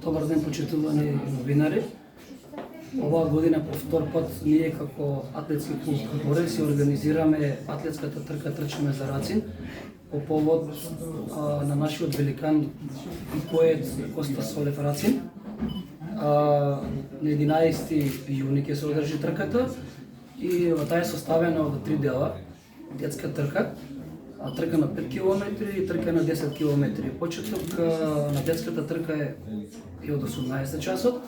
Добар ден, почитувани новинари. Оваа година по втор пат ние како атлетски клуб Боре си организираме атлетската трка Трчаме за Рацин по повод на нашиот великан и поет Коста Солев Рацин. На 11 јуни ќе се одржи трката и таа е составена од 3 дела. Детска трка, трка на 5 км и трка на 10 км. Почеток на детската трка е од 18 часот,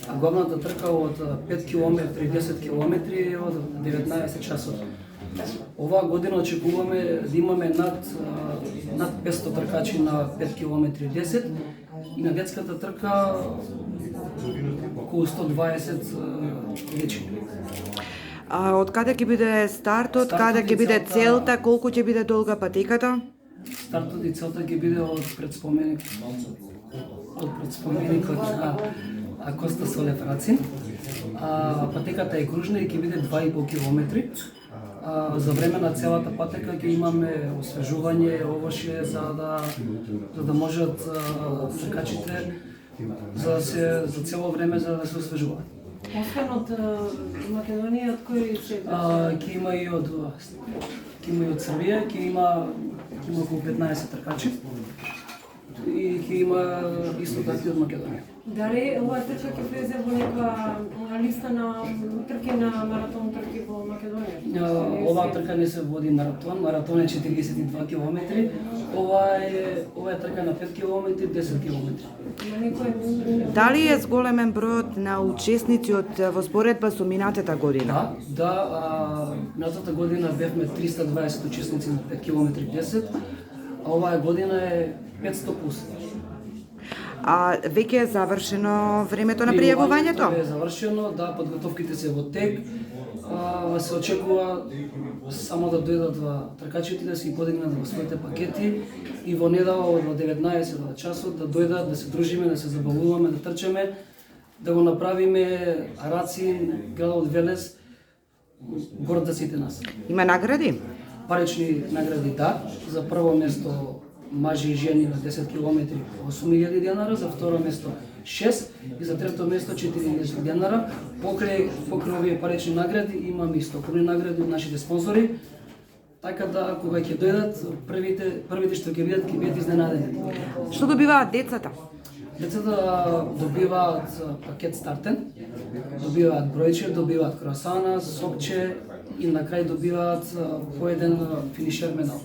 а главната трка од 5 км и 10 км е од 19 часот. Оваа година очекуваме да имаме над 500 тркачи на 5 км и 10 и на детската трка околу 120 лични. Од каде ќе биде стартот, каде ќе биде целта, колку ќе биде долга патеката? Стартот и целта ќе биде од предспоменикот на Коста Солев Рацин. Патеката е кружна и ќе биде 2,5 км. За време на целата патека ќе имаме освежување, овошје за да можат тркачите за цело време за да се освежуваат. Освен од Македонија, од кои се? Ќе има и од Србија, ќе има околу 15 тркачи и ќе има исто така и од Македонија. Дали оваа трка ќе влезе во некоја листа на трки на маратон трки во Македонија? Оваа трка не се води маратон, маратон е 42 км, ова е трка на 5 км и 10 км. Дали е зголемен бројот на учесници во споредба со минатата година? Да, минатата година бевме 320 учесници на 5 км и 10, а оваа година е 500 плюс. Веќе е завршено времето на пријавувањето? Е завршено, да, подготовките се во тек. Се очекува само да дојдат тркачите да си подигнат во своите пакети и во недела од 19 часот да дојдат, да се дружиме, да се забавуваме, да трчаме, да го направиме Рацин, градот Велес, горд за сите нас. Има награди? Парични награди, да. За прво место мажи и жени на 10 км 8.000 денара, за второ место 6 и за трето место 4.000 денара. Покрај овие парични награди имаме и стоковни награди од нашите спонзори, така да кога ќе дојдат првите што ќе бидат изненадени. Што добиваат децата? Децата добиваат пакет стартен, добиваат бројче, добиваат круасана, сокче и на крај добиваат по еден финишер медал.